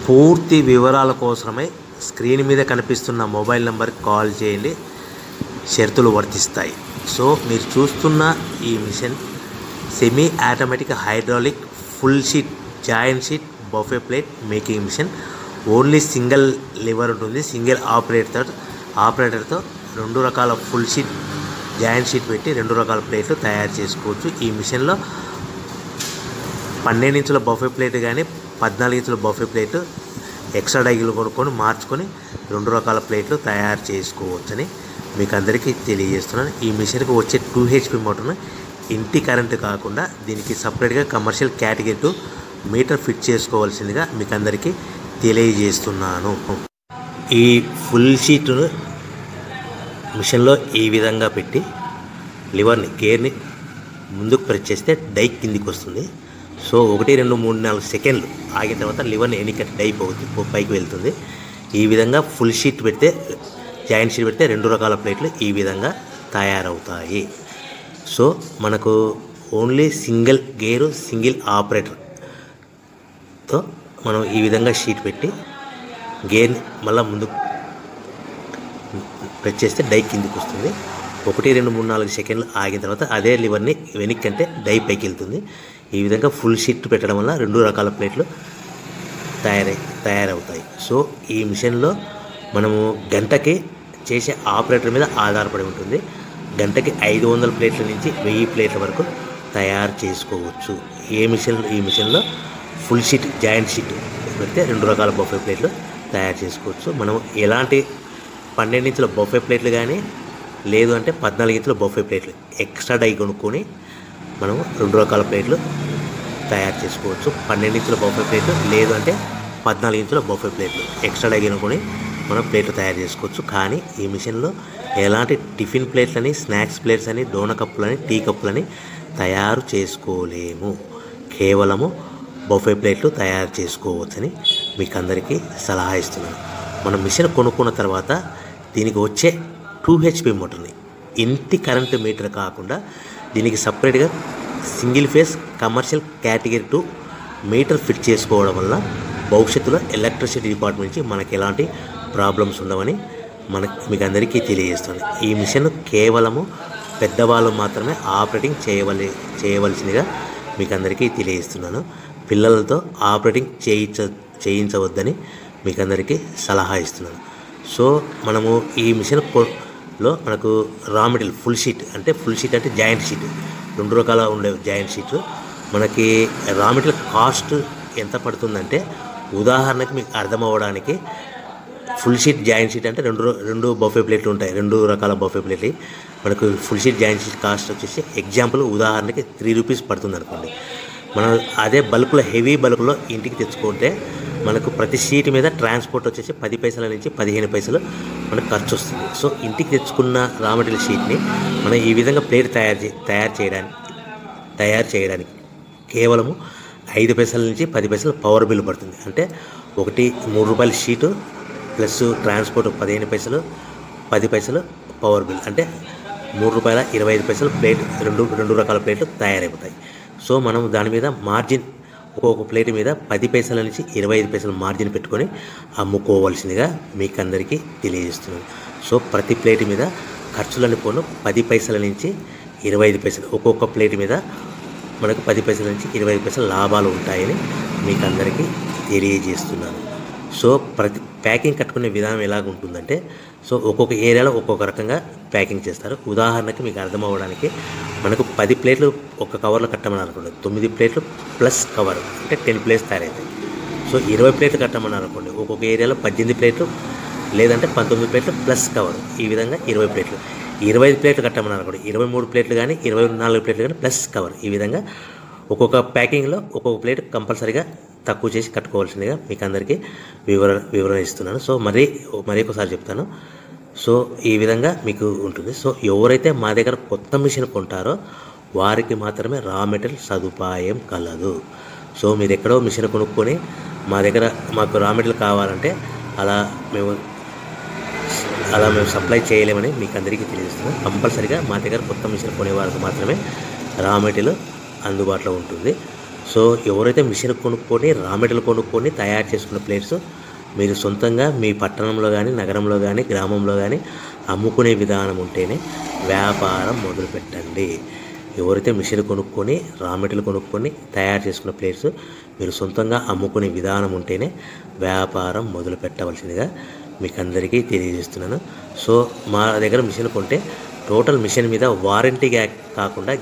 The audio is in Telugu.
పూర్తి వివరాల కోసమై స్క్రీన్ మీద కనిపిస్తున్న మొబైల్ నెంబర్కి కాల్ చేయండి. షరతులు వర్తిస్తాయి. సో మీరు చూస్తున్న ఈ machine semi automatic hydraulic full sheet joint sheet buffet plate making machine. Only single lever ఉంటుంది. సింగిల్ ఆపరేటర్తో 2 రకాల ఫుల్ షీట్ జాయింట్ షీట్ పెట్టి 2 రకాల ప్లేట్లు తయారు చేసుకోవచ్చు. ఈ మిషన్లో 12 ఇంచుల బఫే ప్లేట్ కానీ 14 ఇంచుల బఫే ప్లేట్ ఎక్స్ట్రా డైగులు కొనుక్కొని మార్చుకొని 2 రకాల ప్లేట్లు తయారు చేసుకోవచ్చని మీకు అందరికీ తెలియజేస్తున్నాను. ఈ మిషన్కి వచ్చే 2 HP మోటార్ను ఇంటి కరెంటు కాకుండా దీనికి సపరేట్గా కమర్షియల్ కేటగిరీ 2 మీటర్ ఫిట్ చేసుకోవాల్సిందిగా మీకు అందరికీ తెలియజేస్తున్నాను. ఈ ఫుల్ షీట్ను మిషన్లో ఈ విధంగా పెట్టి లివర్ని గేర్ని ముందుకు ప్రెస్ చేస్తే డై కిందికి వస్తుంది. సో 1 2 3 4 సెకండ్లు ఆగిన తర్వాత లివర్ని ఎన్నికట్టి డై పైకి వెళ్తుంది. ఈ విధంగా ఫుల్ షీట్ పెడితే జాయింట్ షీట్ పెడితే 2 రకాల ప్లేట్లు ఈ విధంగా తయారవుతాయి. సో మనకు ఓన్లీ సింగిల్ గేరు సింగిల్ ఆపరేటర్తో మనం ఈ విధంగా షీట్ పెట్టి గేర్ని మళ్ళీ ముందుకు ప్రెస్ చేస్తే డై కిందికి వస్తుంది. 1 2 3 4 సెకండ్లు ఆగిన తర్వాత అదే లివర్ని వెనక్కి అంటే డై పైకి వెళ్తుంది. ఈ విధంగా ఫుల్ షీట్ పెట్టడం వల్ల 2 రకాల ప్లేట్లు తయారవుతాయి. సో ఈ మిషన్లో మనము గంటకి చేసే ఆపరేటర్ మీద ఆధారపడి ఉంటుంది. గంటకి 500 ప్లేట్ల నుంచి 1000 ప్లేట్ల వరకు తయారు చేసుకోవచ్చు. ఈ మిషన్లో ఫుల్ షీట్ జాయింట్ షీట్ పెడితే 2 రకాల బఫే ప్లేట్లు తయారు చేసుకోవచ్చు. మనం ఎలాంటి 12 ఇంచుల బఫే ప్లేట్లు కానీ లేదు అంటే 14 ఇంచుల బఫే ప్లేట్లు ఎక్స్ట్రా డై కొనుక్కొని మనం 2 రకాల ప్లేట్లు తయారు చేసుకోవచ్చు. 12 ఇంచుల బఫే ప్లేట్లు లేదు అంటే 14 ఇంచుల బఫే ప్లేట్లు ఎక్స్ట్రా డై కొనుక్కొని మనం ప్లేట్లు తయారు చేసుకోవచ్చు. కానీ ఈ మిషన్లో ఎలాంటి టిఫిన్ ప్లేట్లని స్నాక్స్ ప్లేట్స్ అని డోన కప్పులని టీ కప్పులని తయారు చేసుకోలేము. కేవలము బఫే ప్లేట్లు తయారు చేసుకోవచ్చని మీకు అందరికీ సలహా ఇస్తున్నాను. మనం మిషన్ కొనుక్కున్న తర్వాత దీనికి వచ్చే 2 HP మోటార్ని ఇంటి కరెంటు మీటర్ కాకుండా దీనికి సపరేట్గా single phase commercial category 2 metre fit చేసుకోవడం వల్ల భవిష్యత్తులో ఎలక్ట్రిసిటీ డిపార్ట్మెంట్ నుంచి మనకి ఎలాంటి ప్రాబ్లమ్స్ ఉండవని మీకు అందరికీ తెలియజేస్తుంది. ఈ మిషన్ కేవలము పెద్దవాళ్ళు మాత్రమే ఆపరేటింగ్ చేయవలసిందిగా మీకు అందరికీ తెలియజేస్తున్నాను. పిల్లలతో ఆపరేటింగ్ చేయించవద్దని మీకు అందరికీ సలహా ఇస్తున్నాను. సో మనము ఈ మిషన్లో మనకు రా మెటీరియల్ ఫుల్ షీట్ అంటే జాయింట్ షీట్ 2 రకాల ఉండే జాయింట్ షీట్ మనకి రా మెటీరియల్ కాస్ట్ ఎంత పడుతుందంటే ఉదాహరణకి మీకు అర్థం అవ్వడానికి ఫుల్ షీట్ జాయింట్ షీట్ అంటే 2 బఫే ప్లేట్లు ఉంటాయి. 2 రకాల బఫే ప్లేట్లు మనకు full sheet joint sheet cost వచ్చేసి ఎగ్జాంపుల్ ఉదాహరణకి 3 రూపీస్ పడుతుంది అనుకోండి. మనం అదే బల్క్లో హెవీ బల్క్లో ఇంటికి తెచ్చుకుంటే మనకు ప్రతి షీట్ మీద ట్రాన్స్పోర్ట్ వచ్చేసి 10 పైసల నుంచి 15 పైసలు మనకు ఖర్చు వస్తుంది. సో ఇంటికి తెచ్చుకున్న రా మెటీరియల్ షీట్ని మనం ఈ విధంగా ప్లేట్ తయారు చేయడానికి కేవలము 5 పైసల నుంచి 10 పైసలు పవర్ బిల్ పడుతుంది. అంటే ఒకటి 3 రూపాయల షీటు ప్లస్ ట్రాన్స్పోర్ట్ 15 పైసలు 10 పైసలు పవర్ బిల్ అంటే 3 రూపాయల 25 పైసలు ప్లేట్ 2 రకాల ప్లేట్లు తయారైపోతాయి. సో మనం దాని మీద మార్జిన్ ఒక్కొక్క ప్లేట్ మీద 10 పైసల నుంచి 25 పైసలు మార్జిన్ పెట్టుకొని అమ్ముకోవాల్సిందిగా మీకు అందరికీ తెలియజేస్తున్నాను. సో ప్రతి ప్లేట్ మీద ఖర్చులని పోను 10 పైసల నుంచి 25 పైసలు ఒక్కొక్క ప్లేట్ మీద మనకు 10 పైసల నుంచి 25 పైసలు లాభాలు ఉంటాయని మీకు అందరికీ తెలియజేస్తున్నాను. సో ప్రతి ప్యాకింగ్ కట్టుకునే విధానం ఎలాగ ఉంటుందంటే సో ఒక్కొక్క ఏరియాలో ఒక్కొక్క రకంగా ప్యాకింగ్ చేస్తారు. ఉదాహరణకి మీకు అర్థం అవ్వడానికి మనకు 10 ప్లేట్లు ఒక కవర్లో కట్టమని అనుకోండి 9 ప్లేట్లు ప్లస్ కవర్ అంటే 10 ప్లేట్స్ తయారవుతాయి. సో 20 ప్లేట్లు కట్టమని అనుకోండి ఒక్కొక్క ఏరియాలో 18 ప్లేట్లు లేదంటే 19 ప్లేట్లు ప్లస్ కవర్ ఈ విధంగా 20 ప్లేట్లు. 25 ప్లేట్లు కట్టమని అనుకోండి 23 ప్లేట్లు కానీ 24 ప్లేట్లు కానీ ప్లస్ కవర్ ఈ విధంగా ఒక్కొక్క ప్యాకింగ్లో ఒక్కొక్క ప్లేట్ కంపల్సరీగా తక్కువ చేసి కట్టుకోవాల్సిందిగా మీకు అందరికీ వివరణ ఇస్తున్నాను. సో మరీ ఒకసారి చెప్తాను. సో ఈ విధంగా మీకు ఉంటుంది. సో ఎవరైతే మా దగ్గర కొత్త మిషన్ కొంటారో వారికి మాత్రమే రా మెటీరియల్ సదుపాయం కలదు. సో మీరు ఎక్కడో మిషన్ కొనుక్కొని మాకు రా మెటీరియల్ కావాలంటే అలా మేము సప్లై చేయలేమని మీకు అందరికీ తెలియజేస్తున్నాం. కంపల్సరీగా మా దగ్గర కొత్త మిషన్ కొనే వారికి మాత్రమే రా మెటీరియల్ అందుబాటులో ఉంటుంది. సో ఎవరైతే మిషన్ కొనుక్కొని రా మెటీరియల్ కొనుక్కొని తయారు చేసుకున్న ప్లేట్స్ మీరు సొంతంగా మీ పట్టణంలో కానీ నగరంలో కానీ గ్రామంలో కానీ అమ్ముకునే విధానం ఉంటేనే వ్యాపారం మొదలుపెట్టండి. ఎవరైతే మిషన్ కొనుక్కొని రా మెటీరియల్ కొనుక్కొని తయారు చేసుకున్న ప్లేట్స్ మీరు సొంతంగా అమ్ముకునే విధానం ఉంటేనే వ్యాపారం మొదలు పెట్టవలసిందిగా మీకు అందరికీ తెలియజేస్తున్నాను. సో మా దగ్గర మిషన్ కొంటే టోటల్ మిషన్ మీద వారంటీ కాకుండా